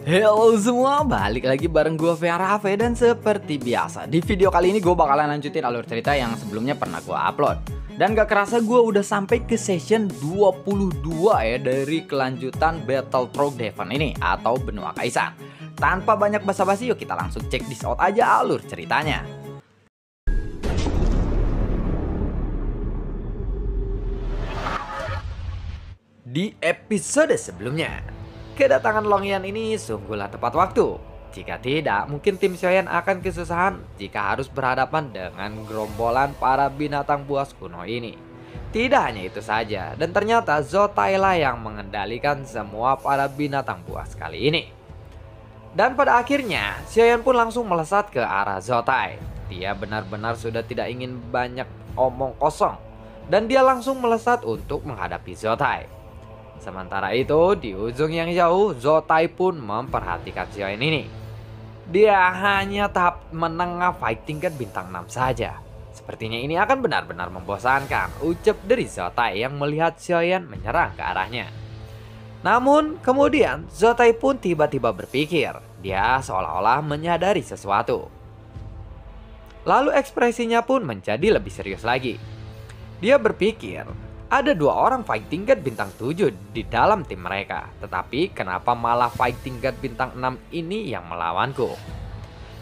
Halo semua, balik lagi bareng gue Verave. Dan seperti biasa, di video kali ini gue bakalan lanjutin alur cerita yang sebelumnya pernah gue upload. Dan gak kerasa gue udah sampai ke session 22 ya dari kelanjutan Battle Through Devon ini atau Benua Kaisar. Tanpa banyak basa-basi, yuk kita langsung cek this out aja alur ceritanya. Di episode sebelumnya, kedatangan Longyan ini sungguhlah tepat waktu. Jika tidak, mungkin tim Xiaoyan akan kesusahan jika harus berhadapan dengan gerombolan para binatang buas kuno ini. Tidak hanya itu saja, dan ternyata Zotai lah yang mengendalikan semua para binatang buas kali ini. Dan pada akhirnya, Xiaoyan pun langsung melesat ke arah Zotai. Dia benar-benar sudah tidak ingin banyak omong kosong, dan dia langsung melesat untuk menghadapi Zotai. Sementara itu, di ujung yang jauh, Zotai pun memperhatikan Xiaoyan ini. Dia hanya tahap menengah fighting tingkat bintang 6 saja. Sepertinya ini akan benar-benar membosankan, ucap dari Zotai yang melihat Xiaoyan menyerang ke arahnya. Namun, kemudian Zotai pun tiba-tiba berpikir. Dia seolah-olah menyadari sesuatu. Lalu ekspresinya pun menjadi lebih serius lagi. Dia berpikir, ada dua orang fighting god bintang 7 di dalam tim mereka. Tetapi kenapa malah fighting god bintang 6 ini yang melawanku?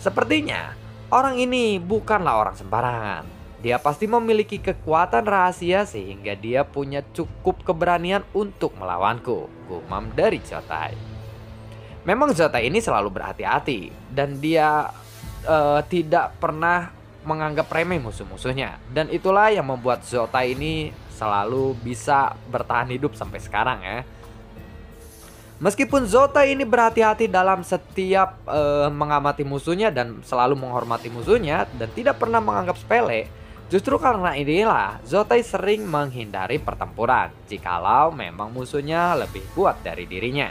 Sepertinya orang ini bukanlah orang sembarangan. Dia pasti memiliki kekuatan rahasia sehingga dia punya cukup keberanian untuk melawanku, gumam dari Zotai. Memang Zotai ini selalu berhati-hati dan dia tidak pernah menganggap remeh musuh-musuhnya. Dan itulah yang membuat Zotai ini selalu bisa bertahan hidup sampai sekarang ya. Meskipun Zotai ini berhati-hati dalam setiap mengamati musuhnya dan selalu menghormati musuhnya dan tidak pernah menganggap sepele, justru karena inilah Zotai sering menghindari pertempuran jikalau memang musuhnya lebih kuat dari dirinya.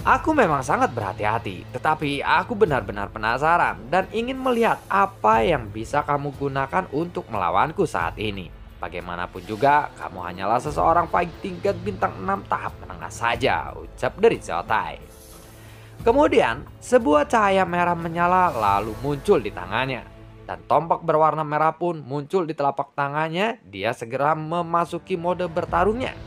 Aku memang sangat berhati-hati, tetapi aku benar-benar penasaran dan ingin melihat apa yang bisa kamu gunakan untuk melawanku saat ini. Bagaimanapun juga, kamu hanyalah seseorang fighting god bintang 6 tahap menengah saja, ucap dari Zotai. Kemudian, sebuah cahaya merah menyala lalu muncul di tangannya. Dan tombak berwarna merah pun muncul di telapak tangannya. Dia segera memasuki mode bertarungnya.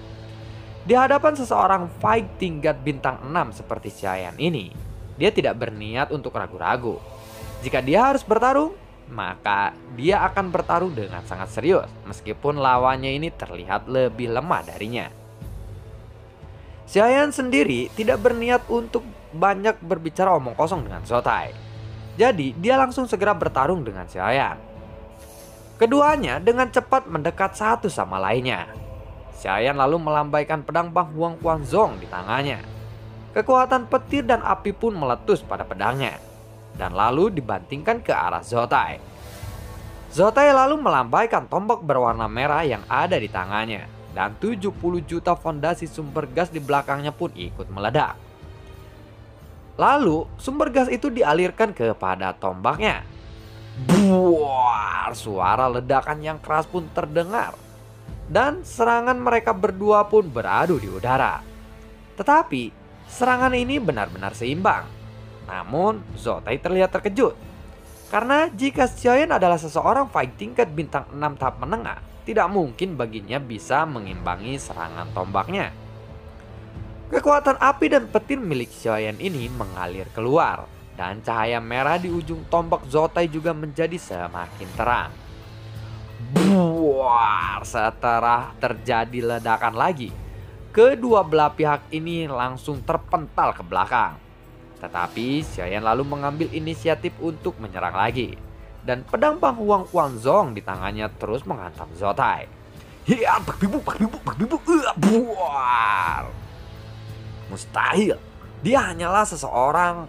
Di hadapan seseorang fighting god bintang 6 seperti Xiaoyan ini, dia tidak berniat untuk ragu-ragu. Jika dia harus bertarung, maka dia akan bertarung dengan sangat serius meskipun lawannya ini terlihat lebih lemah darinya. Xiaoyan sendiri tidak berniat untuk banyak berbicara omong kosong dengan Zotai. Jadi dia langsung segera bertarung dengan Xiaoyan. Keduanya dengan cepat mendekat satu sama lainnya. Xiaoyan lalu melambaikan pedang Bang Huang Quanzong di tangannya. Kekuatan petir dan api pun meletus pada pedangnya dan lalu dibantingkan ke arah Zotai. Zotai lalu melambaikan tombak berwarna merah yang ada di tangannya dan 70 juta fondasi sumber gas di belakangnya pun ikut meledak. Lalu sumber gas itu dialirkan kepada tombaknya. Buar, suara ledakan yang keras pun terdengar dan serangan mereka berdua pun beradu di udara. Tetapi serangan ini benar-benar seimbang. Namun Zotai terlihat terkejut karena jika Xiaoyan adalah seseorang fighting god bintang 6 tahap menengah, tidak mungkin baginya bisa mengimbangi serangan tombaknya. Kekuatan api dan petir milik Xiaoyan ini mengalir keluar dan cahaya merah di ujung tombak Zotai juga menjadi semakin terang. Buar, setelah terjadi ledakan lagi, kedua belah pihak ini langsung terpental ke belakang. Tetapi Xiaoyan lalu mengambil inisiatif untuk menyerang lagi. Dan pedang Bang Huang Quanzong di tangannya terus menghantam Zotai. Hiat, bakbibuk, buar. Mustahil. Dia hanyalah seseorang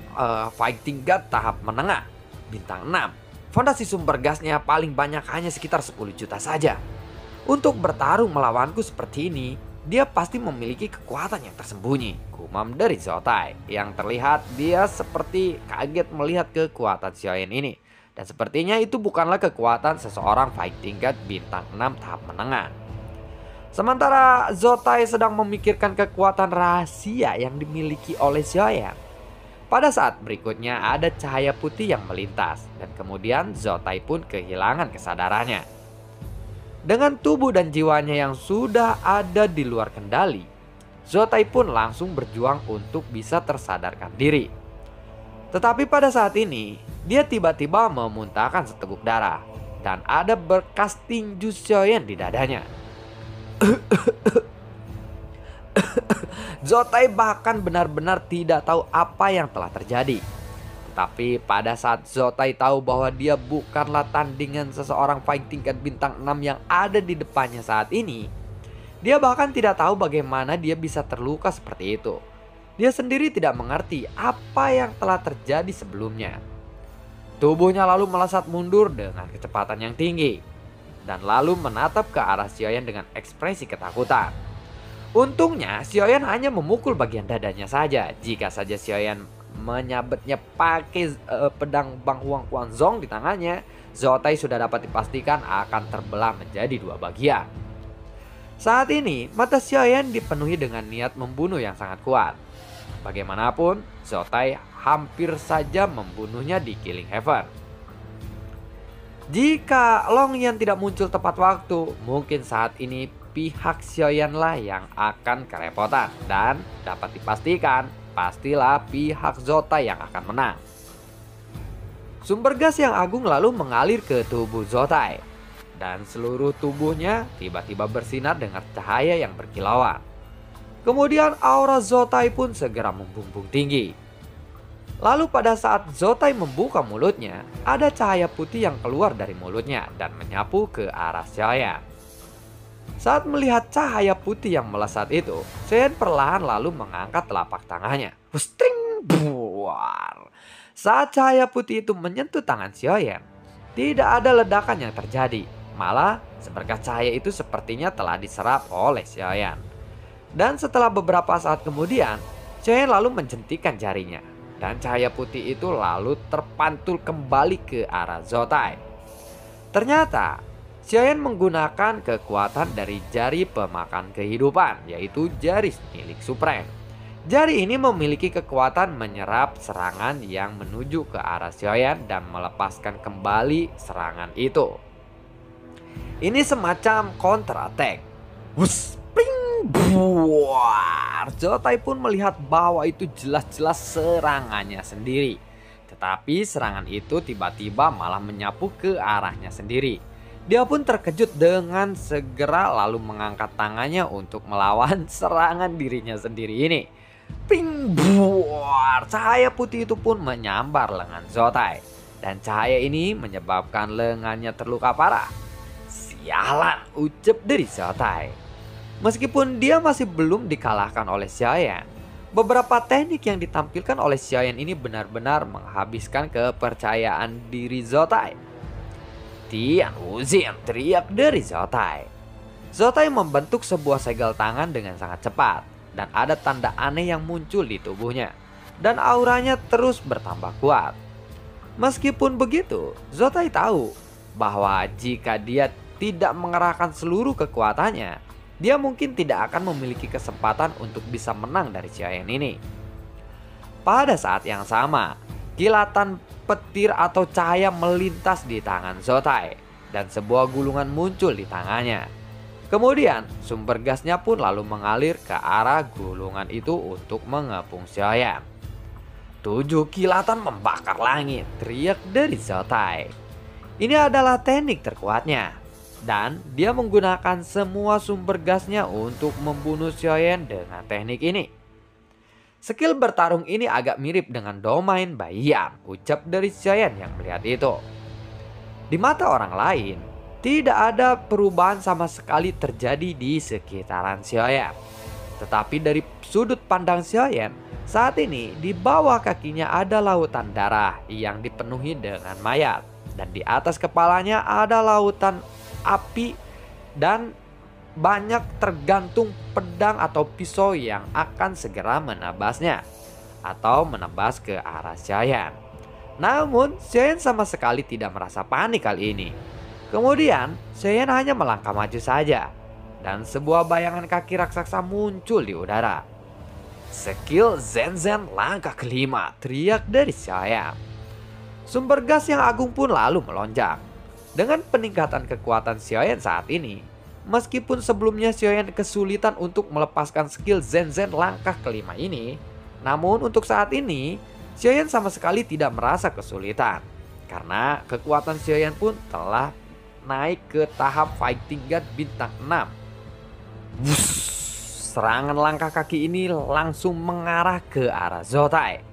fighting god tahap menengah, bintang 6. Fondasi sumber gasnya paling banyak hanya sekitar 10 juta saja. Untuk bertarung melawanku seperti ini, dia pasti memiliki kekuatan yang tersembunyi, gumam dari Zotai. Yang terlihat dia seperti kaget melihat kekuatan Xiaoyan ini. Dan sepertinya itu bukanlah kekuatan seseorang fighting god bintang 6 tahap menengah. Sementara Zotai sedang memikirkan kekuatan rahasia yang dimiliki oleh Xiaoyan. Pada saat berikutnya ada cahaya putih yang melintas dan kemudian Zotai pun kehilangan kesadarannya. Dengan tubuh dan jiwanya yang sudah ada di luar kendali, Zotai pun langsung berjuang untuk bisa tersadarkan diri. Tetapi pada saat ini, dia tiba-tiba memuntahkan seteguk darah dan ada bekas tinju Xiaoyan di dadanya. Zotai bahkan benar-benar tidak tahu apa yang telah terjadi. Tetapi pada saat Zotai tahu bahwa dia bukanlah tandingan seseorang fighting tingkat bintang 6 yang ada di depannya saat ini, dia bahkan tidak tahu bagaimana dia bisa terluka seperti itu. Dia sendiri tidak mengerti apa yang telah terjadi sebelumnya. Tubuhnya lalu melesat mundur dengan kecepatan yang tinggi dan lalu menatap ke arah Xiaoyan dengan ekspresi ketakutan. Untungnya Xiaoyan hanya memukul bagian dadanya saja. Jika saja Xiaoyan menyabetnya pakai pedang Bang Huang Quanzong di tangannya, Zotai sudah dapat dipastikan akan terbelah menjadi dua bagian. Saat ini mata Xiaoyan dipenuhi dengan niat membunuh yang sangat kuat. Bagaimanapun Zotai hampir saja membunuhnya di Killing Heaven. Jika Long Yan tidak muncul tepat waktu, mungkin saat ini pihak Xiaoyan lah yang akan kerepotan dan dapat dipastikan pastilah pihak Zotai yang akan menang. Sumber gas yang agung lalu mengalir ke tubuh Zotai dan seluruh tubuhnya tiba-tiba bersinar dengan cahaya yang berkilauan. Kemudian aura Zotai pun segera membumbung tinggi. Lalu pada saat Zotai membuka mulutnya, ada cahaya putih yang keluar dari mulutnya dan menyapu ke arah Xiaoyan. Saat melihat cahaya putih yang melesat itu, Xiaoyan perlahan lalu mengangkat telapak tangannya. String buar. Saat cahaya putih itu menyentuh tangan Xiaoyan, tidak ada ledakan yang terjadi. Malah seberkas cahaya itu sepertinya telah diserap oleh Xiaoyan. Dan setelah beberapa saat kemudian, Xiaoyan lalu menjentikan jarinya. Dan cahaya putih itu lalu terpantul kembali ke arah Zotai. Ternyata Xiaoyan menggunakan kekuatan dari jari pemakan kehidupan, yaitu jari milik Supreme. Jari ini memiliki kekuatan menyerap serangan yang menuju ke arah Xiaoyan dan melepaskan kembali serangan itu. Ini semacam counter attack. Wuss, ping, buar. Zotai pun melihat bahwa itu jelas-jelas serangannya sendiri. Tetapi serangan itu tiba-tiba malah menyapu ke arahnya sendiri. Dia pun terkejut dengan segera lalu mengangkat tangannya untuk melawan serangan dirinya sendiri ini. Ping, buar. Cahaya putih itu pun menyambar lengan Zotai. Dan cahaya ini menyebabkan lengannya terluka parah. Sialan, ucap dari Zotai. Meskipun dia masih belum dikalahkan oleh Xiaoyan, beberapa teknik yang ditampilkan oleh Xiaoyan ini benar-benar menghabiskan kepercayaan diri Zotai. Tian Wuxian, teriak dari Zotai. Zotai membentuk sebuah segel tangan dengan sangat cepat dan ada tanda aneh yang muncul di tubuhnya dan auranya terus bertambah kuat. Meskipun begitu, Zotai tahu bahwa jika dia tidak mengerahkan seluruh kekuatannya, dia mungkin tidak akan memiliki kesempatan untuk bisa menang dari Xiaoyan ini. Pada saat yang sama, kilatan petir atau cahaya melintas di tangan Zotai dan sebuah gulungan muncul di tangannya. Kemudian sumber gasnya pun lalu mengalir ke arah gulungan itu untuk mengepung Xiaoyan. 7 kilatan membakar langit, teriak dari Zotai. Ini adalah teknik terkuatnya. Dan dia menggunakan semua sumber gasnya untuk membunuh Xiaoyan dengan teknik ini. Skill bertarung ini agak mirip dengan domain Baiyan, ucap dari Xiaoyan yang melihat itu. Di mata orang lain, tidak ada perubahan sama sekali terjadi di sekitaran Xiaoyan. Tetapi dari sudut pandang Xiaoyan, saat ini di bawah kakinya ada lautan darah yang dipenuhi dengan mayat. Dan di atas kepalanya ada lautan api dan banyak tergantung pedang atau pisau yang akan segera menebasnya atau menebas ke arah Xiaoyan. Namun Xiaoyan sama sekali tidak merasa panik kali ini. Kemudian Xiaoyan hanya melangkah maju saja dan sebuah bayangan kaki raksasa muncul di udara. Skill Zen langkah kelima, teriak dari Xiaoyan. Sumber gas yang agung pun lalu melonjak. Dengan peningkatan kekuatan Xiaoyan saat ini, meskipun sebelumnya Xiaoyan kesulitan untuk melepaskan skill Zen langkah kelima ini, namun untuk saat ini, Xiaoyan sama sekali tidak merasa kesulitan. Karena kekuatan Xiaoyan pun telah naik ke tahap Fighting God bintang 6. Wuss, serangan langkah kaki ini langsung mengarah ke arah Zotai.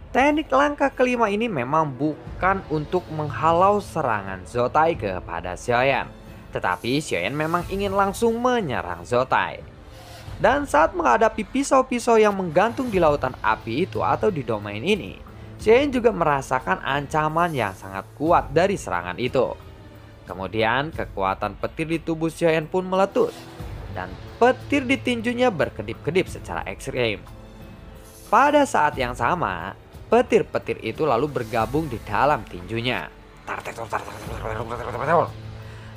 Teknik langkah kelima ini memang bukan untuk menghalau serangan Zotai kepada Xiaoyan, tetapi Xiaoyan memang ingin langsung menyerang Zotai. Dan saat menghadapi pisau-pisau yang menggantung di lautan api itu atau di domain ini, Xiaoyan juga merasakan ancaman yang sangat kuat dari serangan itu. Kemudian kekuatan petir di tubuh Xiaoyan pun meletus, dan petir di tinjunya berkedip-kedip secara ekstrim. Pada saat yang sama, petir-petir itu lalu bergabung di dalam tinjunya.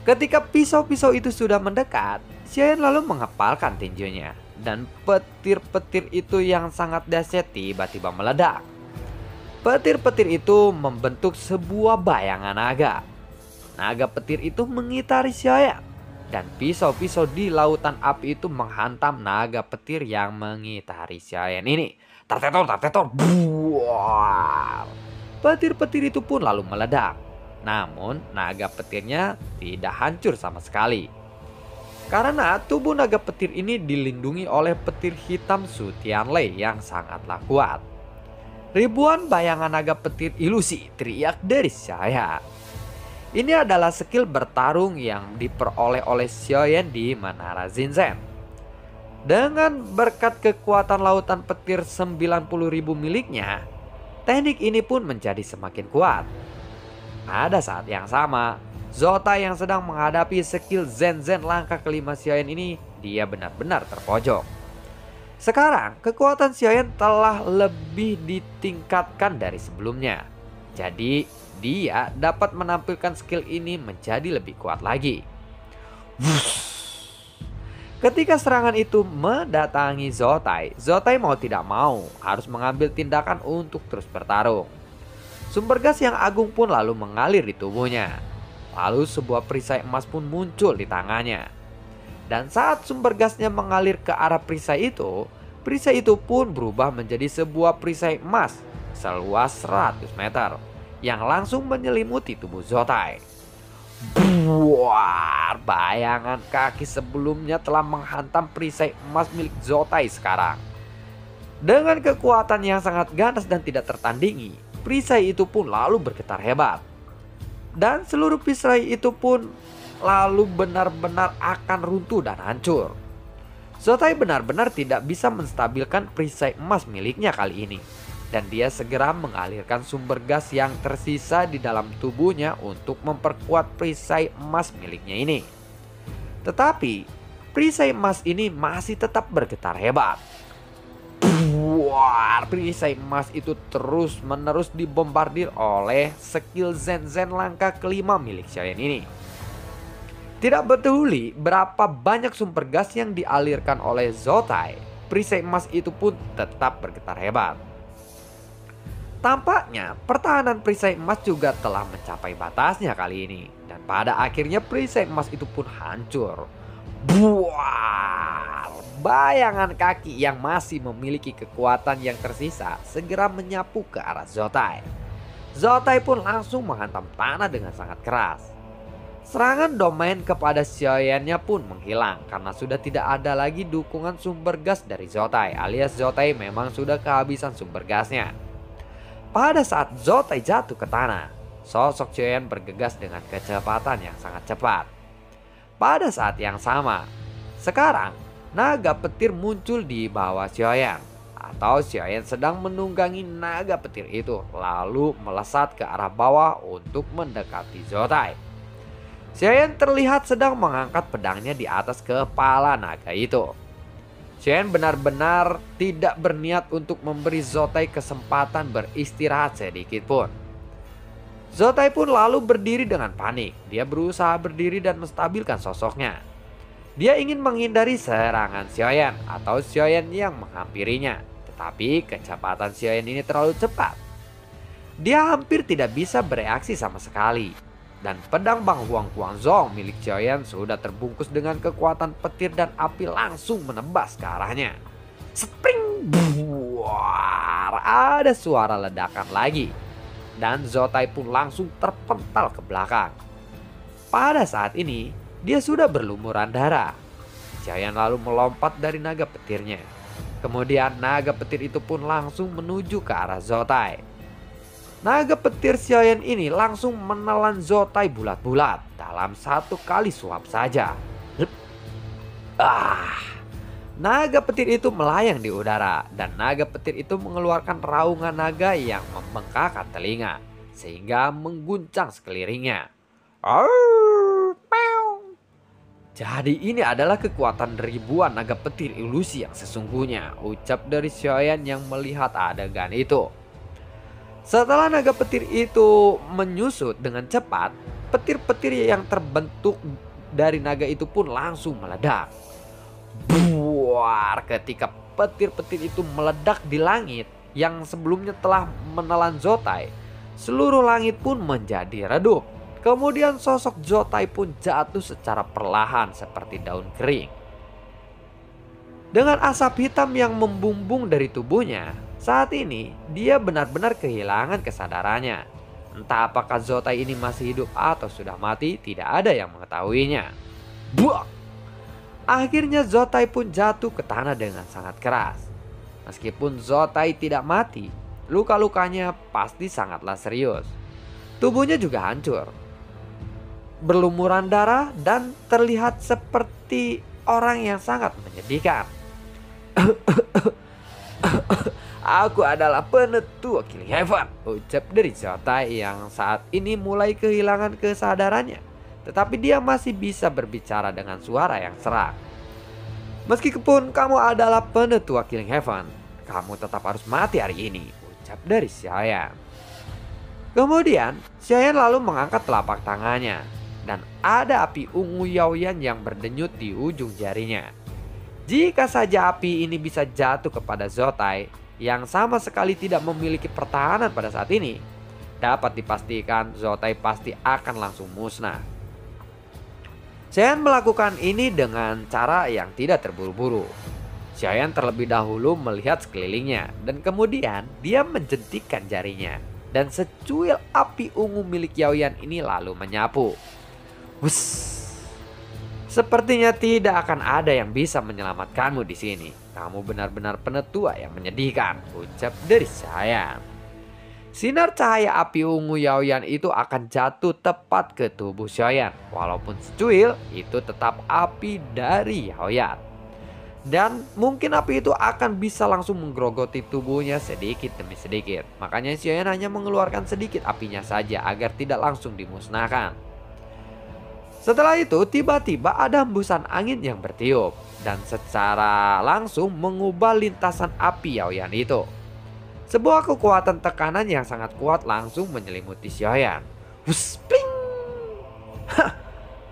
Ketika pisau-pisau itu sudah mendekat, Xiaoyan lalu mengepalkan tinjunya, dan petir-petir itu yang sangat dahsyat tiba-tiba meledak. Petir-petir itu membentuk sebuah bayangan naga. Naga petir itu mengitari Xiaoyan, dan pisau-pisau di lautan api itu menghantam naga petir yang mengitari Xiaoyan ini. Tartetor, buar. Petir-petir itu pun lalu meledak. Namun naga petirnya tidak hancur sama sekali. Karena tubuh naga petir ini dilindungi oleh petir hitam Su Tianlei yang sangatlah kuat. Ribuan bayangan naga petir ilusi, teriak dari Xiaoyan. Ini adalah skill bertarung yang diperoleh oleh Xiaoyan di Menara Zinzen. Dengan berkat kekuatan lautan petir 90.000 miliknya, teknik ini pun menjadi semakin kuat. Pada saat yang sama, Zotai yang sedang menghadapi skill Zen langkah kelima Xiaoyan ini, dia benar-benar terpojok. Sekarang kekuatan Xiaoyan telah lebih ditingkatkan dari sebelumnya. Jadi dia dapat menampilkan skill ini menjadi lebih kuat lagi. Ketika serangan itu mendatangi Zotai, Zotai mau tidak mau harus mengambil tindakan untuk terus bertarung. Sumber gas yang agung pun lalu mengalir di tubuhnya. Lalu sebuah perisai emas pun muncul di tangannya. Dan saat sumber gasnya mengalir ke arah perisai itu pun berubah menjadi sebuah perisai emas seluas 100 meter. Yang langsung menyelimuti tubuh Zotai. Buar, bayangan kaki sebelumnya telah menghantam perisai emas milik Zotai sekarang. Dengan kekuatan yang sangat ganas dan tidak tertandingi, perisai itu pun lalu bergetar hebat. Dan seluruh perisai itu pun lalu benar-benar akan runtuh dan hancur. Zotai benar-benar tidak bisa menstabilkan perisai emas miliknya kali ini. Dan dia segera mengalirkan sumber gas yang tersisa di dalam tubuhnya untuk memperkuat perisai emas miliknya ini. Tetapi perisai emas ini masih tetap bergetar hebat. Buar, perisai emas itu terus-menerus dibombardir oleh skill Zen langkah kelima milik Xiaoyan ini. Tidak peduli berapa banyak sumber gas yang dialirkan oleh Zotai, perisai emas itu pun tetap bergetar hebat. Tampaknya pertahanan perisai emas juga telah mencapai batasnya kali ini. Dan pada akhirnya perisai emas itu pun hancur. Buar! Bayangan kaki yang masih memiliki kekuatan yang tersisa segera menyapu ke arah Zotai. Zotai pun langsung menghantam tanah dengan sangat keras. Serangan domain kepada Xiaoyan-nya pun menghilang karena sudah tidak ada lagi dukungan sumber gas dari Zotai, alias Zotai memang sudah kehabisan sumber gasnya. Pada saat Zotai jatuh ke tanah, sosok Xiaoyan bergegas dengan kecepatan yang sangat cepat. Pada saat yang sama, sekarang naga petir muncul di bawah Xiaoyan, atau Xiaoyan sedang menunggangi naga petir itu lalu melesat ke arah bawah untuk mendekati Zotai. Xiaoyan terlihat sedang mengangkat pedangnya di atas kepala naga itu. Xiaoyan benar-benar tidak berniat untuk memberi Zotai kesempatan beristirahat sedikit pun. Zotai pun lalu berdiri dengan panik. Dia berusaha berdiri dan menstabilkan sosoknya. Dia ingin menghindari serangan Xiaoyan atau Xiaoyan yang menghampirinya. Tetapi kecepatan Xiaoyan ini terlalu cepat. Dia hampir tidak bisa bereaksi sama sekali. Dan pedang Bang Huang Guangzhong milik Xiaoyan sudah terbungkus dengan kekuatan petir dan api langsung menembas ke arahnya. Spring! Buar! Ada suara ledakan lagi. Dan Zotai pun langsung terpental ke belakang. Pada saat ini, dia sudah berlumuran darah. Xiaoyan lalu melompat dari naga petirnya. Kemudian naga petir itu pun langsung menuju ke arah Zotai. Naga petir Xiaoyan ini langsung menelan Zotai bulat-bulat dalam satu kali suap saja. Naga petir itu melayang di udara dan naga petir itu mengeluarkan raungan naga yang membengkakkan telinga sehingga mengguncang sekelilingnya. Jadi ini adalah kekuatan ribuan naga petir ilusi yang sesungguhnya, ucap dari Xiaoyan yang melihat adegan itu. Setelah naga petir itu menyusut dengan cepat, petir-petir yang terbentuk dari naga itu pun langsung meledak. Buar! Ketika petir-petir itu meledak di langit yang sebelumnya telah menelan Zotai, seluruh langit pun menjadi redup. Kemudian sosok Zotai pun jatuh secara perlahan seperti daun kering. Dengan asap hitam yang membumbung dari tubuhnya, saat ini dia benar-benar kehilangan kesadarannya. Entah apakah Zotai ini masih hidup atau sudah mati, tidak ada yang mengetahuinya. Buak! Akhirnya Zotai pun jatuh ke tanah dengan sangat keras. Meskipun Zotai tidak mati, luka-lukanya pasti sangatlah serius. Tubuhnya juga hancur, berlumuran darah dan terlihat seperti orang yang sangat menyedihkan. Aku adalah penetua Killing Heaven, ucap dari Zotai yang saat ini mulai kehilangan kesadarannya. Tetapi dia masih bisa berbicara dengan suara yang serak. Meskipun kamu adalah penetua Killing Heaven, kamu tetap harus mati hari ini, ucap dari Xiaoyan. Kemudian Xiaoyan lalu mengangkat telapak tangannya dan ada api ungu Yaoyan yang berdenyut di ujung jarinya. Jika saja api ini bisa jatuh kepada Zotai yang sama sekali tidak memiliki pertahanan pada saat ini, dapat dipastikan Zotai pasti akan langsung musnah. Xiaoyan melakukan ini dengan cara yang tidak terburu-buru. Xiaoyan terlebih dahulu melihat sekelilingnya dan kemudian dia menjentikkan jarinya. Dan secuil api ungu milik Yaoyan ini lalu menyapu. Wuss. Sepertinya tidak akan ada yang bisa menyelamatkanmu di sini. Kamu benar-benar penetua yang menyedihkan, ucap dari Xiaoyan. Sinar cahaya api ungu Yaoyan itu akan jatuh tepat ke tubuh Xiaoyan. Walaupun secuil, itu tetap api dari Yaoyan. Dan mungkin api itu akan bisa langsung menggerogoti tubuhnya sedikit demi sedikit. Makanya Xiaoyan hanya mengeluarkan sedikit apinya saja agar tidak langsung dimusnahkan. Setelah itu tiba-tiba ada hembusan angin yang bertiup dan secara langsung mengubah lintasan api Yaoyan itu. Sebuah kekuatan tekanan yang sangat kuat langsung menyelimuti Xiaoyan. Wuss, pling! Hah,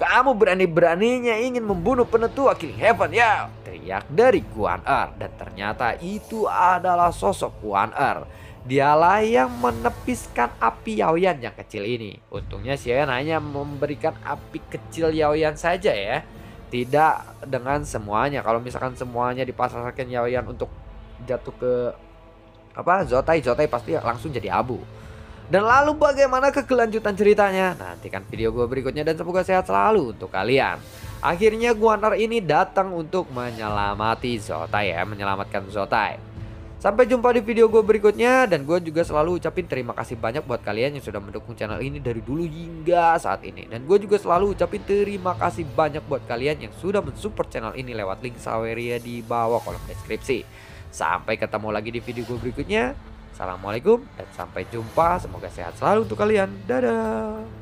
kamu berani-beraninya ingin membunuh penetua Killing Heaven ya? Teriak dari Guan Er, dan ternyata itu adalah sosok Guan Er. Dialah yang menepiskan api Yaoyan yang kecil ini. Untungnya Xiaoyan hanya memberikan api kecil Yaoyan saja ya, tidak dengan semuanya. Kalau misalkan semuanya dipasarkan Yaoyan untuk jatuh ke Zotai pasti langsung jadi abu. Dan lalu bagaimana kelanjutan ceritanya? Nantikan video gue berikutnya dan semoga sehat selalu untuk kalian. Akhirnya Guan Er ini datang untuk menyelamati Zotai ya, menyelamatkan Zotai. Sampai jumpa di video gue berikutnya, dan gue juga selalu ucapin terima kasih banyak buat kalian yang sudah mendukung channel ini dari dulu hingga saat ini. Dan gue juga selalu ucapin terima kasih banyak buat kalian yang sudah mensupport channel ini lewat link Saweria di bawah kolom deskripsi. Sampai ketemu lagi di video gue berikutnya. Assalamualaikum dan sampai jumpa. Semoga sehat selalu untuk kalian. Dadah.